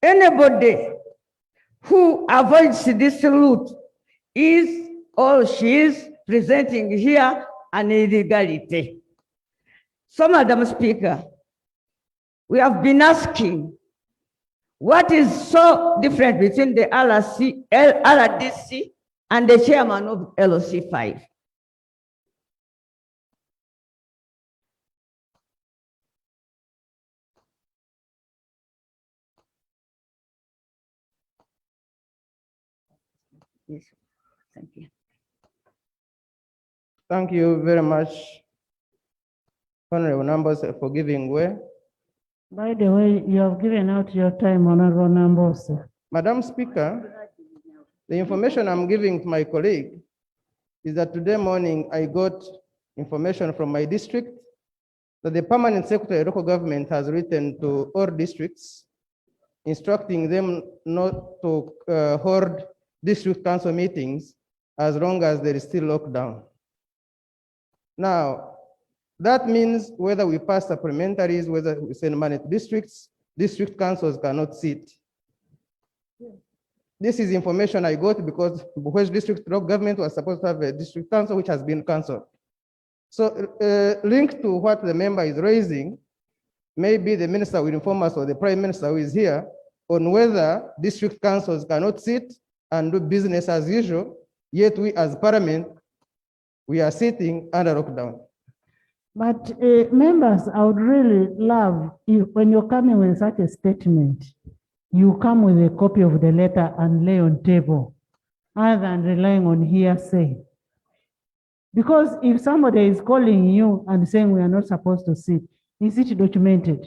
Anybody who avoids this route is or she is presenting here an illegality. So, Madam Speaker, we have been asking what is so different between the RDC and the chairman of LOC5? Yes, thank you. Thank you very much, Honorable Nambooze, for giving way. By the way, you have given out your time, Honorable Nambooze. Madam Speaker, the information I'm giving to my colleague is that today morning I got information from my district that the permanent secretary of local government has written to all districts instructing them not to hold district council meetings as long as there is still lockdown. Now, that means whether we pass supplementaries, whether we send money to districts, district councils cannot sit. This is information I got because Buhwe's district local government was supposed to have a district council which has been cancelled. So linked to what the member is raising, maybe the minister will inform us or the prime minister who is here on whether district councils cannot sit and do business as usual, yet we as parliament, we are sitting under lockdown. But members, I would really love if when you're coming with such a statement, you come with a copy of the letter and lay on table, other than relying on hearsay. Because if somebody is calling you and saying we are not supposed to sit, is it documented?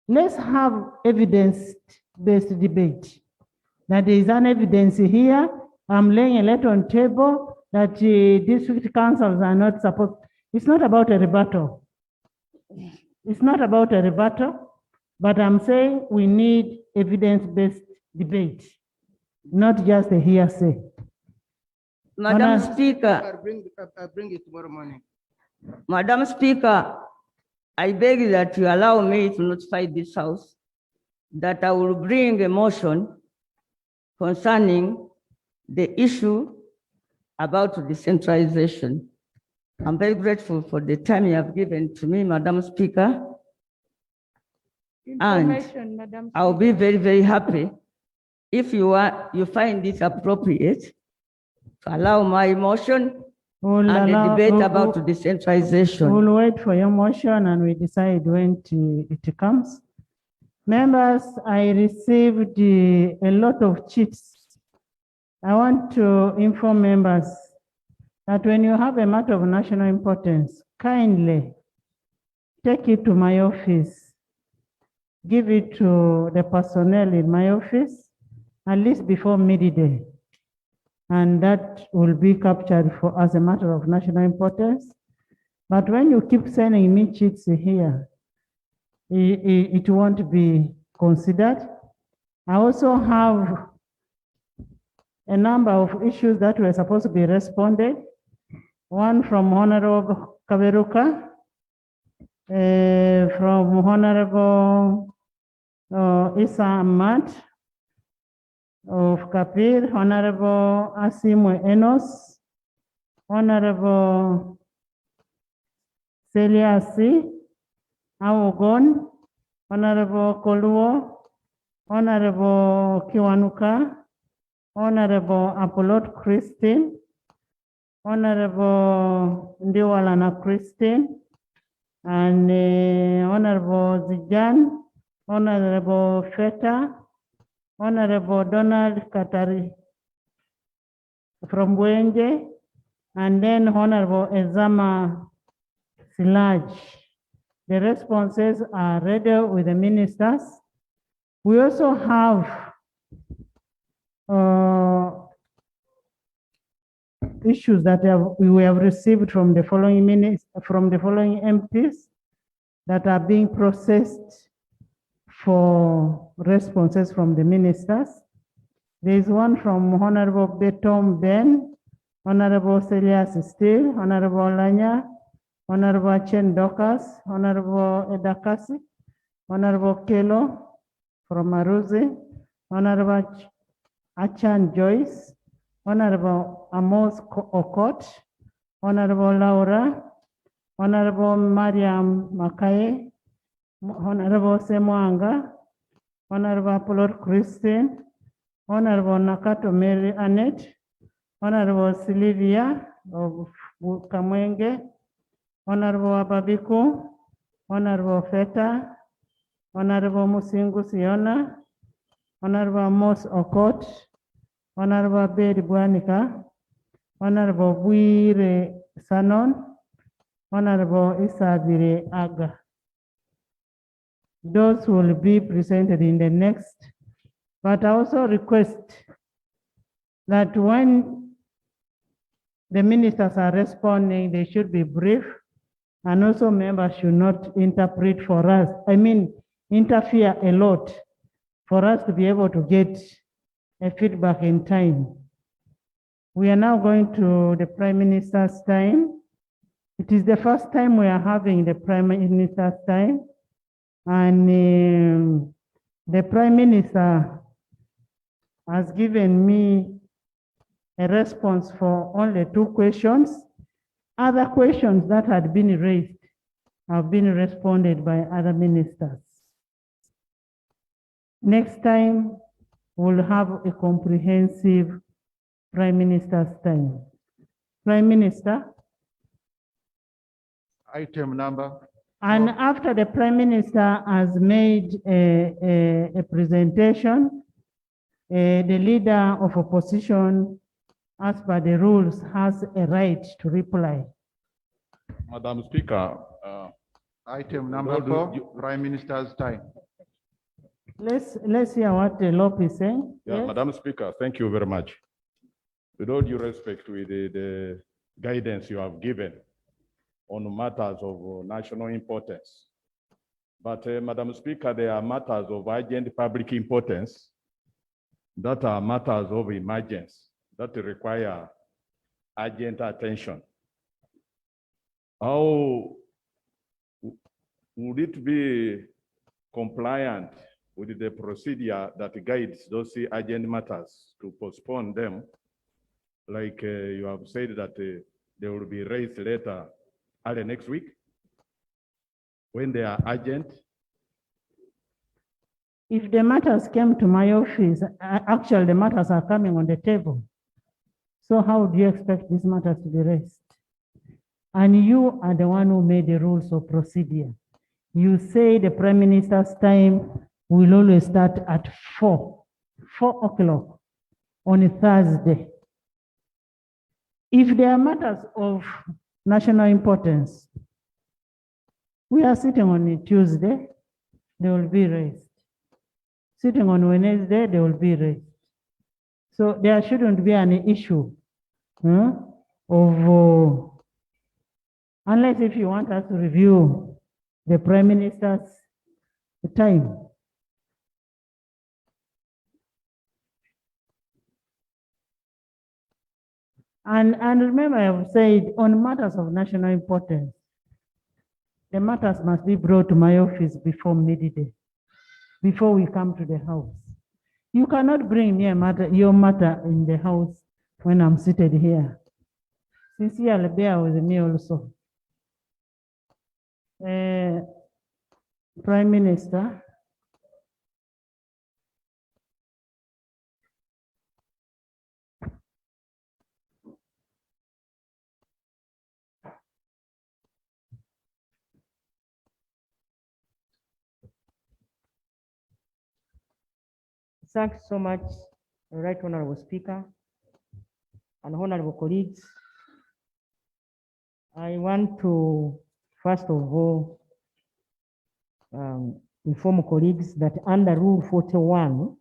Let's have evidence-based debate. That there is an evidence here, I'm laying a letter on table that district councils are not supposed. It's not about a rebuttal. It's not about a rebuttal, but I'm saying we need evidence-based debate, not just a hearsay. Madam Speaker. I'll bring it tomorrow morning. Madam Speaker, I beg that you allow me to notify this House that I will bring a motion concerning the issue about decentralization. I'm very grateful for the time you have given to me, Madam Speaker. And Madam I'll be very, very happy if you find it appropriate to allow my motion and the debate about decentralization. We'll wait for your motion and we decide when it comes. Members, I received a lot of cheats. I want to inform members that when you have a matter of national importance, kindly take it to my office. Give it to the personnel in my office, at least before midday. And that will be captured for as a matter of national importance. But when you keep sending me cheats here, it won't be considered. I also have a number of issues that were supposed to be responded. One from Honorable Kaberuka, from Honorable Isa Ahmad of Kapir, Honorable Asimwe Enos, Honorable Celia C. Awogon, Honorable Koluo, Honorable Kiwanuka, Honorable Apollo Christine, Honorable Ndiwalana Christine, and Honorable Zijan, Honorable Feta, Honorable Donald Katari from Buenge, and then Honorable Ezama Silaj. The responses are ready with the ministers. We also have issues that we have received from the following MPs that are being processed for responses from the ministers. There is one from Honorable Betom Ben, Honorable Celia Steele, Honorable Lanya, Honorable Chen Dokas, Honorable Edakasi, Honorable Kelo, from Aruzi, Honorable Achan Joyce, Honorable Amos Okot, Honorable Laura, Honorable Mariam Makaye, Honorable Semwanga, Honorable Apollo Christine, Honorable Nakato Mary Annette, Honorable Sylvia of Kamwenge, Honorable Ababiku, Honorable Feta, Honorable Musingu Siona, Honorable Amos Okot, Honorable Bedi Bwanika, Honorable Bwire Sanon, Honorable Isabire Aga. Those will be presented in the next, but I also request that when the ministers are responding, they should be brief, and also members should not interpret for us, interfere a lot for us to be able to get a feedback in time. We are now going to the Prime Minister's time. It is the first time we are having the Prime Minister's time, and the Prime Minister has given me a response for only 2 questions. Other questions that had been raised have been responded by other ministers. Next time, we'll have a comprehensive Prime Minister's time. Prime Minister. Item number. And after the Prime Minister has made a presentation, the leader of opposition, as per the rules, has a right to reply. Madam Speaker, item number 4, Prime Minister's time. Let's hear what the law is saying. Yeah, Yes. Madam Speaker, thank you very much. With all due respect with the guidance you have given on matters of national importance. But Madam Speaker, there are matters of urgent public importance that are matters of emergency that require urgent attention. How would it be compliant with the procedure that guides those urgent matters to postpone them? Like you have said that they will be raised later early next week when they are urgent. If the matters came to my office, actually the matters are coming on the table. So how do you expect these matters to be raised? And you are the one who made the rules of procedure. You say the Prime Minister's time will always start at 4 o'clock on a Thursday. If there are matters of national importance, we are sitting on a Tuesday, they will be raised. Sitting on Wednesday, they will be raised. So there shouldn't be any issue of, unless if you want us to review the Prime Minister's time. And remember, I have said on matters of national importance, the matters must be brought to my office before midday, before we come to the house. You cannot bring me your matter in the house when I'm seated here. Sincerely, bear with me also. Prime Minister. Thanks so much, Right Honorable Speaker and honorable colleagues. I want to, first of all, inform colleagues that under Rule 41,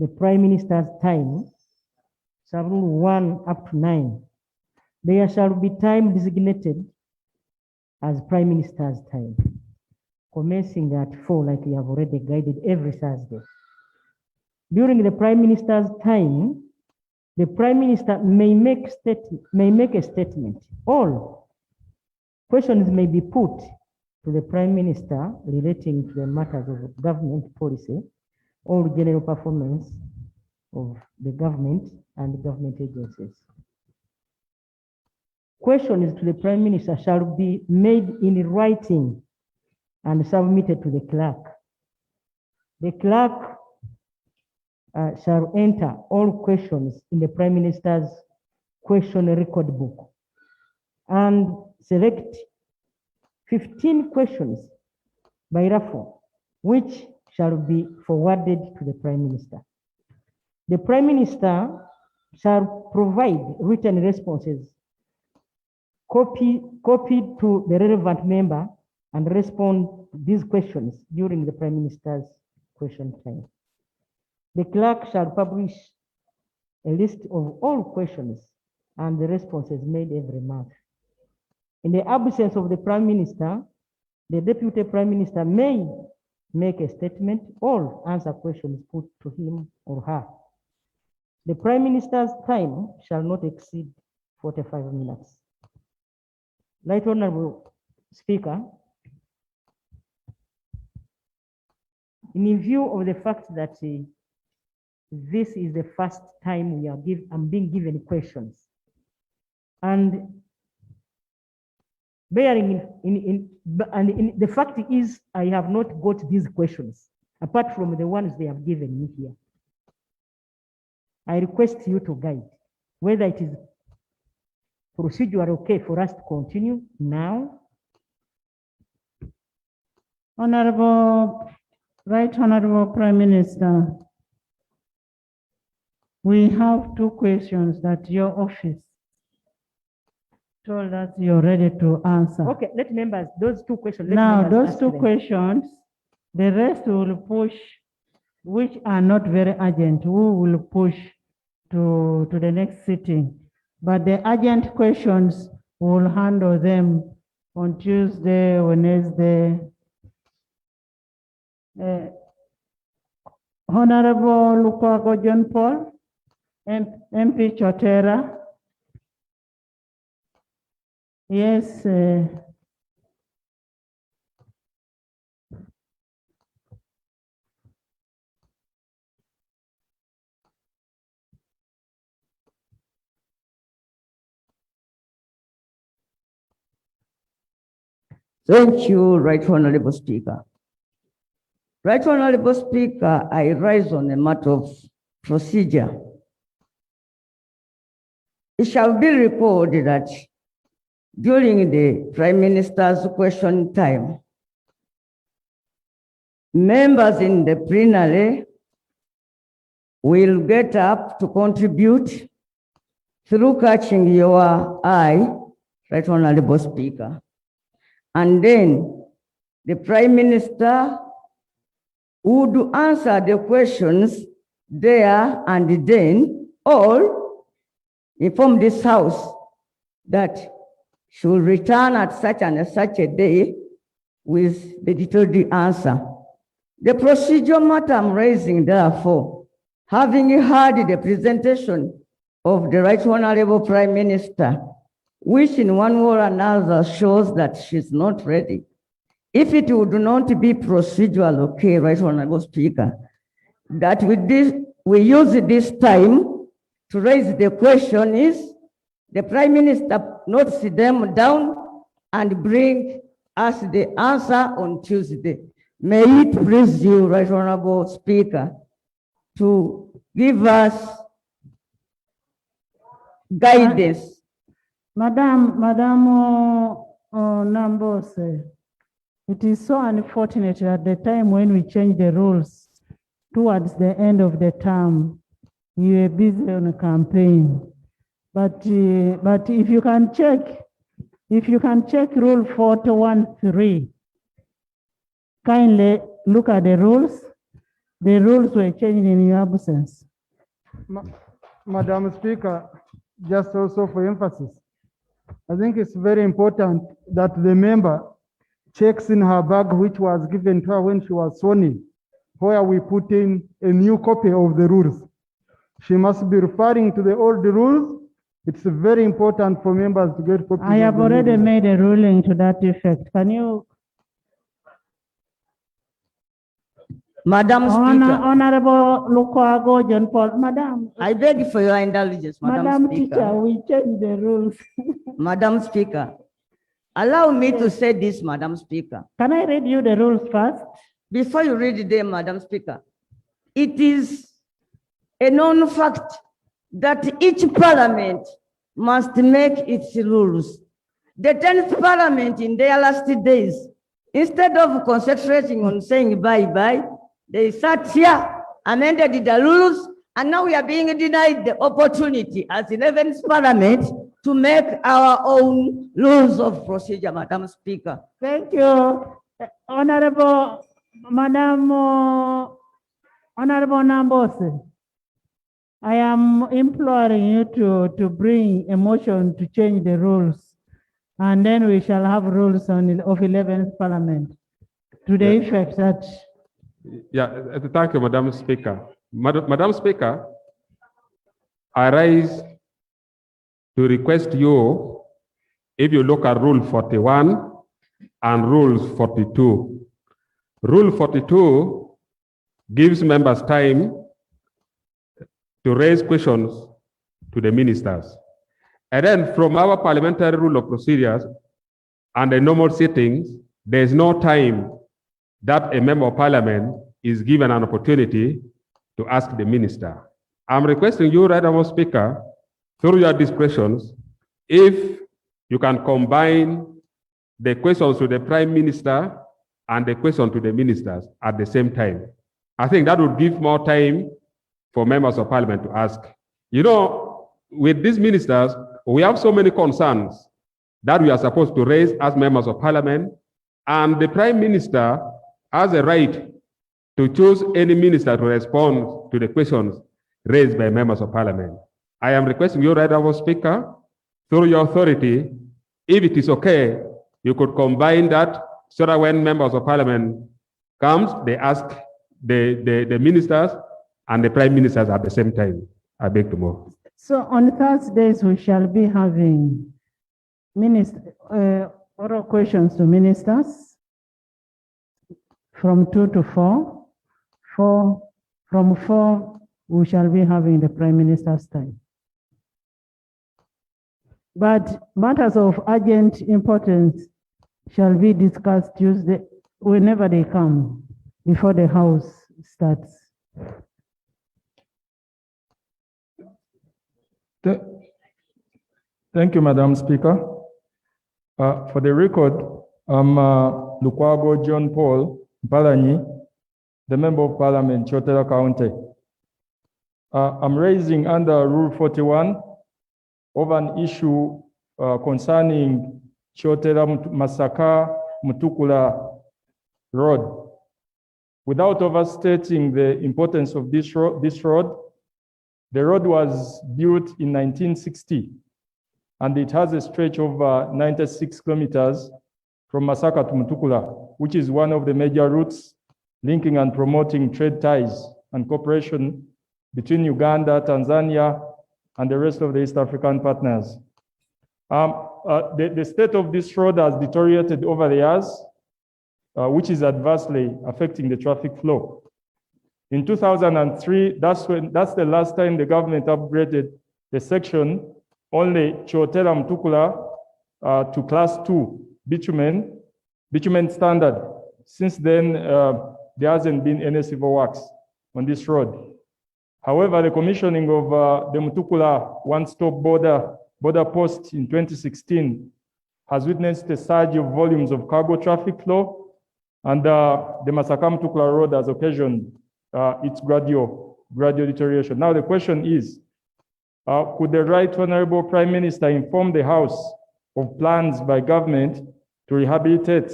the Prime Minister's time, sub-rule 1 up to 9, there shall be time designated as Prime Minister's time, commencing at 4, like we have already guided every Thursday. During the Prime Minister's time, the Prime Minister may make a statement. All questions may be put to the Prime Minister relating to the matters of government policy or general performance of the government and government agencies. Questions to the Prime Minister shall be made in writing and submitted to the clerk. The clerk shall enter all questions in the Prime Minister's question record book and select 15 questions by raffle, which shall be forwarded to the Prime Minister. The Prime Minister shall provide written responses copied to the relevant member and respond to these questions during the Prime Minister's question time. The clerk shall publish a list of all questions and the responses made every month. In the absence of the Prime Minister, the Deputy Prime Minister may make a statement or answer questions put to him or her. The Prime Minister's time shall not exceed 45 minutes. Right Honorable Speaker, in view of the fact that this is the first time I'm being given questions, and bearing in the fact is I have not got these questions apart from the ones they have given me here. I request you to guide whether it is procedure okay for us to continue now. Right Honorable Prime Minister, we have two questions that your office told us you're ready to answer. Okay, let members, those two questions. let Now, members those ask two them. questions, the rest will push, which are not very urgent, who will push to the next sitting. But the urgent questions, we'll handle them on Tuesday, Wednesday. Honorable Lukwago John Paul, MP Chotera. Yes. Thank you, Right Honorable Speaker. Right Honorable Speaker, I rise on a matter of procedure. It shall be recorded that during the Prime Minister's question time, members in the plenary will get up to contribute through catching your eye, Right Honorable Speaker. And then the Prime Minister would answer the questions there and then, or inform this House that she will return at such and such a day with the detailed answer. The procedure matter I'm raising, therefore, having heard the presentation of the Right Honorable Prime Minister, which in one way or another shows that she's not ready. If it would not be procedural, okay, Right Honorable Speaker, that we use this time to raise the question is the Prime Minister notes them down and bring us the answer on Tuesday. May it please you, Right Honorable Speaker, to give us guidance. Madam Nambooze, it is so unfortunate at the time when we changed the rules towards the end of the term, you were busy on a campaign. But if you can check Rule 41(3), kindly look at the rules. The rules were changed in your absence. Madam Speaker, just also for emphasis, I think it's very important that the member checks in her bag, which was given to her when she was sworn in, where we put in a new copy of the rules. She must be referring to the old rules. It's very important for members to get copies. I have already made a ruling to that effect. Can you Madam Speaker, Honorable Lukwago John Paul, Madam, I beg for your indulgence, Madam Madam Teacher, Speaker. we change the rules. Madam Speaker, allow me to say this, Madam Speaker. Can I read you the rules first? Before you read them, Madam Speaker, it is a known fact that each parliament must make its rules. The 10th parliament in their last days, instead of concentrating on saying bye-bye, they sat here, amended the rules, and now we are being denied the opportunity as 11th parliament to make our own rules of procedure, Madam Speaker. Thank you. Honorable Nambooze, I am imploring you to bring a motion to change the rules, and then we shall have rules of 11th Parliament to the effect that. Yeah, thank you, Madam Speaker. Madam Speaker, I rise to request you, if you look at Rule 41 and Rule 42. Rule 42 gives members time to raise questions to the ministers. And then from our parliamentary rule of procedures and the normal sittings, there is no time that a member of parliament is given an opportunity to ask the minister. I'm requesting you, Right Honourable Speaker, through your discretions, if you can combine the questions to the Prime Minister and the question to the ministers at the same time. I think that would give more time for members of parliament to ask. You know, with these ministers, we have so many concerns that we are supposed to raise as members of parliament, and the Prime Minister has a right to choose any minister to respond to the questions raised by members of parliament. I am requesting you, Right Honourable Speaker, through your authority, if it is okay, you could combine that so that when members of parliament comes, they ask the ministers and the prime ministers at the same time. I beg to move. So on Thursdays, we shall be having oral questions to ministers from 2 to 4. From 4, we shall be having the Prime Minister's time. But matters of urgent importance shall be discussed Tuesday, whenever they come, before the House starts. Thank you, Madam Speaker. For the record, I'm Lukwago John Paul Mpalanyi, the Member of Parliament, Chotera County. I'm raising under Rule 41 of an issue concerning Chotera Masaka Mutukula Road. Without overstating the importance of this road, the road was built in 1960, and it has a stretch of 96 kilometers from Masaka to Mutukula, which is one of the major routes linking and promoting trade ties and cooperation between Uganda, Tanzania, and the rest of the East African partners. The state of this road has deteriorated over the years, which is adversely affecting the traffic flow. In 2003, that's the last time the government upgraded the section, only Chotera Mutukula to Class 2 bitumen standard. Since then, there hasn't been any civil works on this road. However, the commissioning of the Mutukula one-stop border post in 2016 has witnessed a surge of volumes of cargo traffic flow, and the Masaka Mutukula road has occasioned its gradual deterioration. Now the question is, could the Right Honorable Prime Minister inform the House of plans by government to rehabilitate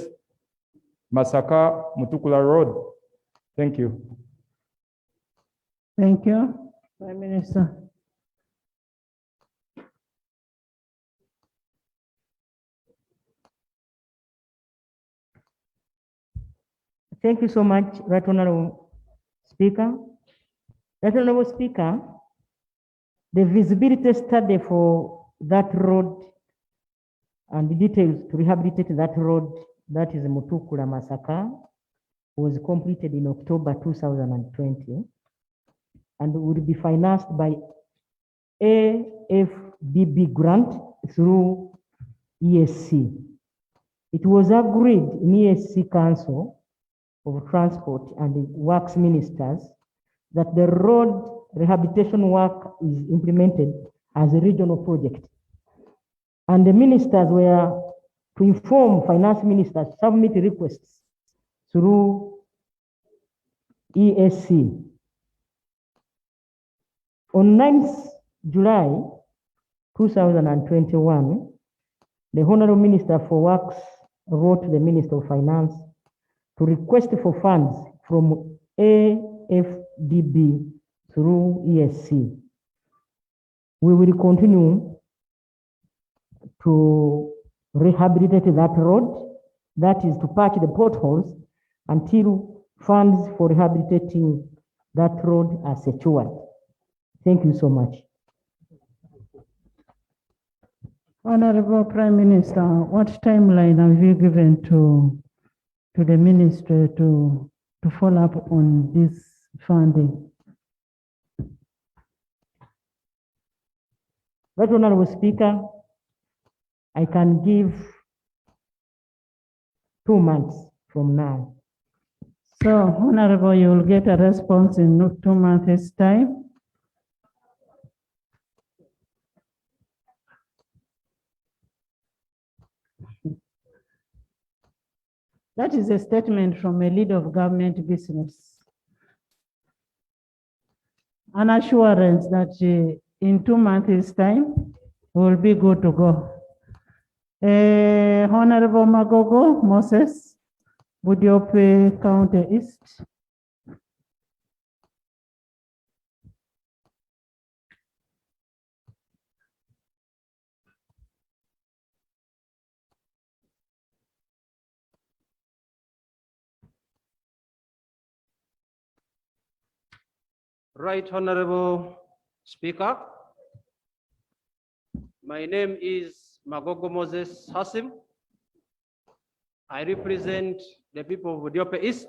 Masaka Mutukula road? Thank you. Thank you, Prime Minister. Thank you so much, Right Honorable Speaker. Right Honorable Speaker, the visibility study for that road and the details to rehabilitate that road, that is Mutukula Masaka, was completed in October 2020 and would be financed by AFDB grant through ESC. It was agreed in ESC Council of Transport and Works Ministers that the road rehabilitation work is implemented as a regional project. And the ministers were to inform finance ministers to submit requests through ESC. On 9th July 2021, the Honorable Minister for Works wrote to the Minister of Finance to request for funds from AFDB through ESC. We will continue to rehabilitate that road, that is to patch the potholes until funds for rehabilitating that road are secured. Thank you so much. Honorable Prime Minister, what timeline have you given to the ministry to follow up on this funding? Right, Honorable Speaker, I can give 2 months from now. So, Honorable, you will get a response in 2 months' time. That is a statement from a leader of government business. An assurance that in 2 months' time, we'll be good to go. Honorable Magogo Moses, Budiope County East. Right, Honorable Speaker. My name is Magogo Moses Hasim. I represent the people of Budiope East,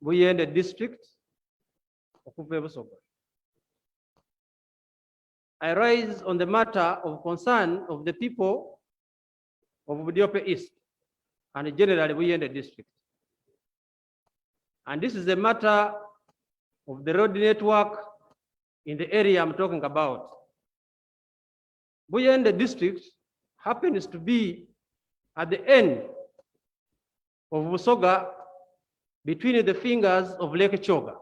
Buyende District, Okupe Busoga. I rise on the matter of concern of the people of Budiope East and generally Buyende District. And this is a matter of the road network in the area I'm talking about. Buyende District happens to be at the end of Busoga between the fingers of Lake Choga.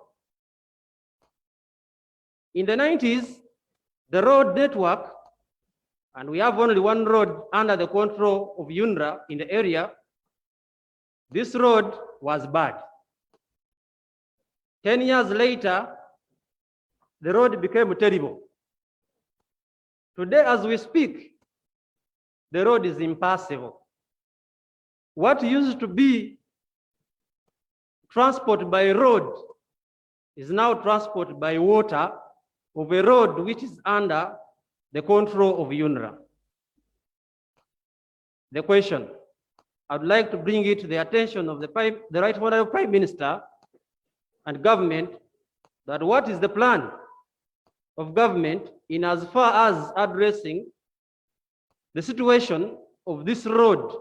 In the 90s, the road network, and we have only one road under the control of UNRA in the area, this road was bad. 10 years later, the road became terrible. Today, as we speak, the road is impassable. What used to be transport by road is now transport by water of a road which is under the control of UNRA. The question, I'd like to bring it to the attention of the Right Honorable Prime Minister and government, that what is the plan of government in as far as addressing the situation of this road,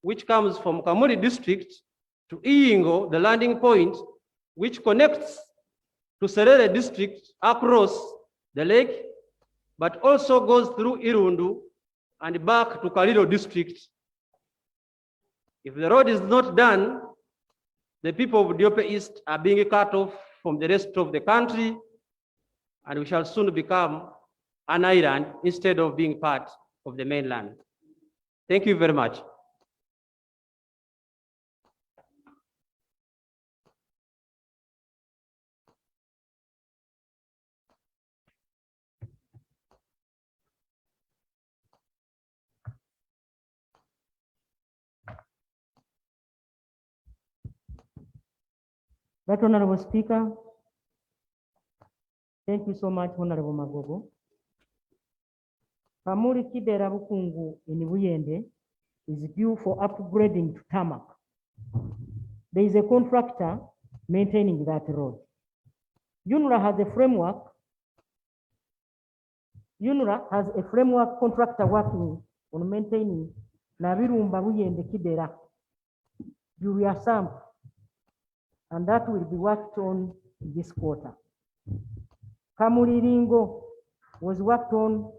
which comes from Kamuri District to Iyingo, the landing point, which connects to Serere District across the lake, but also goes through Irundu and back to Kalilo District. If the road is not done, the people of Budiope East are being cut off from the rest of the country, and we shall soon become an island instead of being part of the mainland. Thank you very much. Right, Honorable Speaker. Thank you so much, Honorable Magogo. Kamuri Kibera Bukungu in Buyende is due for upgrading to tarmac. there is a contractor maintaining that road. UNRA has a framework. UNRA has a framework contractor working on maintaining Nabirumba Buyende Kidera, Julia Samp, and that will be worked on this quarter. Kamuliringo was worked on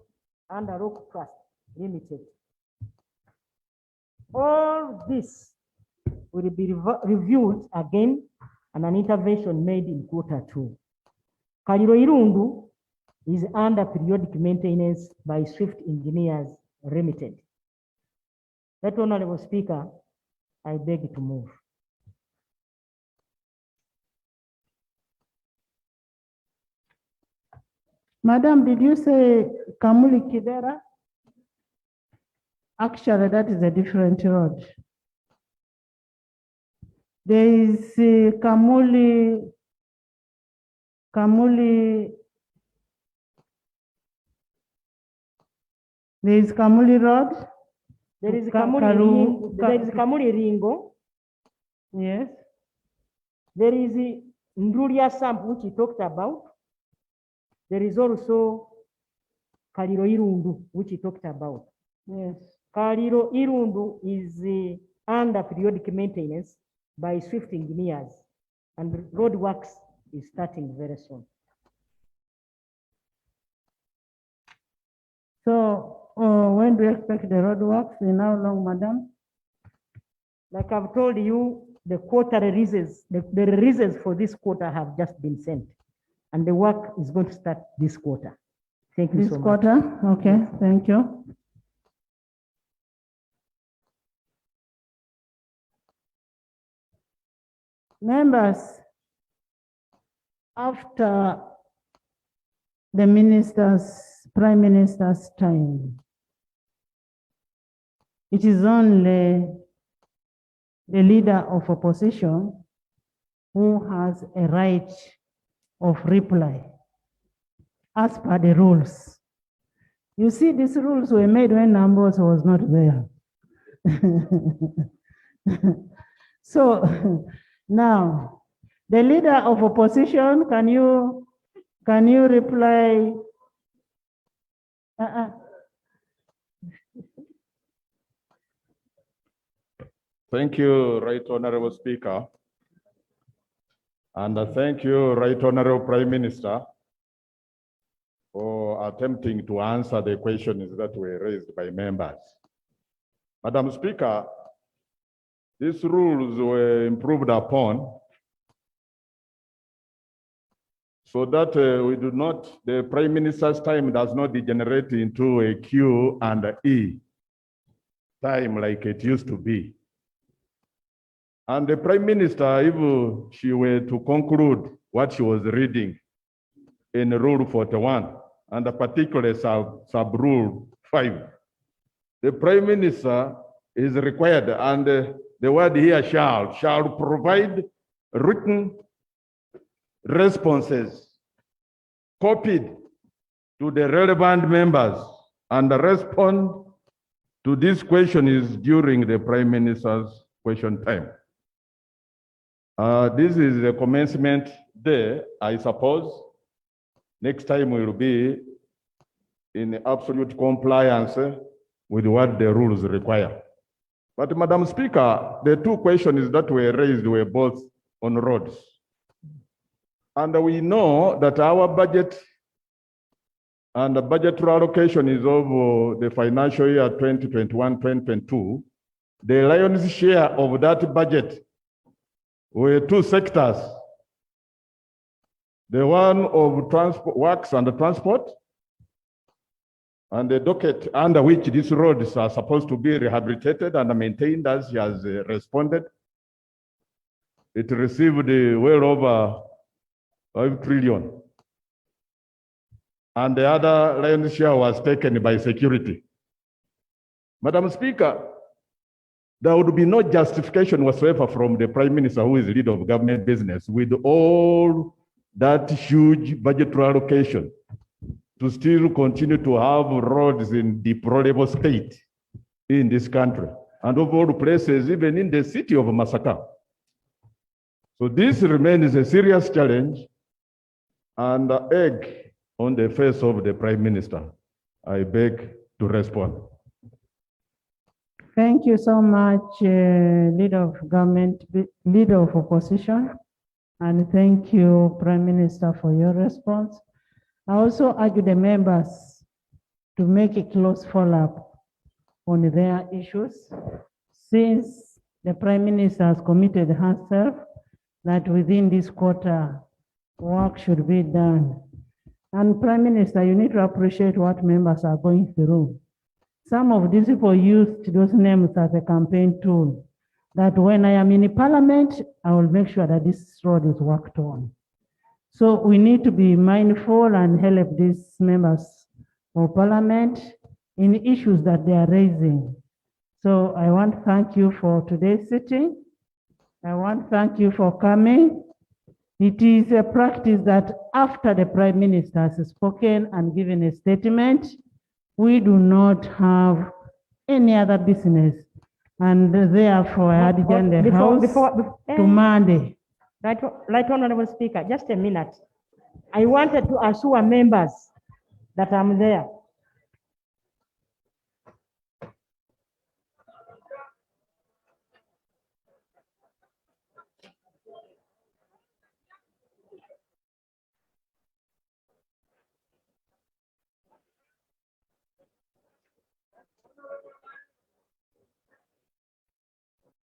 under Rock Trust Limited. All this will be reviewed again and an intervention made in quarter 2. Kaliro Irundu is under periodic maintenance by Swift Engineers Limited. That Honorable Speaker, I beg to move. Madam, did you say Kamuli Kidera? Actually, that is a different road. There is Kamuli, there is Kamuli Road. There is Kamuli Ringo. Yes. There is Nduria Samp, which he talked about. There is also Kaliro Irundu, which he talked about. Yes. Kaliro Irundu is under periodic maintenance by Swift Engineers, and road works is starting very soon. So when do you expect the road works? In how long, madam? Like I've told you, the quarter releases, the releases for this quarter have just been sent, and the work is going to start this quarter. Thank you This so much. quarter? Okay, thank you. Members, after the Prime Minister's time, it is only the leader of opposition who has a right of reply as per the rules. You see, these rules were made when Nambooze was not there. So now, the leader of opposition, can you reply? Thank you, Right Honorable Speaker. And thank you, Right Honorable Prime Minister, for attempting to answer the questions that were raised by members. Madam Speaker, these rules were improved upon so that the Prime Minister's time does not degenerate into a Q and E time like it used to be. And the Prime Minister, if she were to conclude what she was reading in Rule 41, and particularly sub-Rule 5, the Prime Minister is required, and the word here shall provide written responses copied to the relevant members and respond to these questions during the Prime Minister's question time. This is the commencement day, I suppose. Next time we will be in absolute compliance with what the rules require. But Madam Speaker, the two questions that were raised were both on roads. And we know that our budget and the budgetary allocation is of the financial year 2021-2022. The lion's share of that budget were two sectors. The one of transport, works and transport, and the docket under which these roads are supposed to be rehabilitated and maintained, as she has responded. It received well over 5 trillion. And the other lion's share was taken by security. Madam Speaker, there would be no justification whatsoever from the Prime Minister, who is the leader of government business, with all that huge budgetary allocation, to still continue to have roads in deplorable state in this country. And of all places, even in the city of Masaka, So this remains a serious challenge and an egg on the face of the Prime Minister. I beg to respond. Thank you so much, Leader of Government, Leader of Opposition, and thank you, Prime Minister, for your response. I also urge the members to make a close follow-up on their issues, since the Prime Minister has committed herself that within this quarter, work should be done. And Prime Minister, you need to appreciate what members are going through. Some of these people used those names as a campaign tool, that when I am in Parliament, I will make sure that this road is worked on. So we need to be mindful and help these members of Parliament in issues that they are raising. So I want to thank you for today's sitting. I want to thank you for coming. It is a practice that after the Prime Minister has spoken and given a statement, we do not have any other business. And therefore, I adjourn the House to Monday. Right, Honorable Speaker, just a minute. I wanted to assure members that I'm there.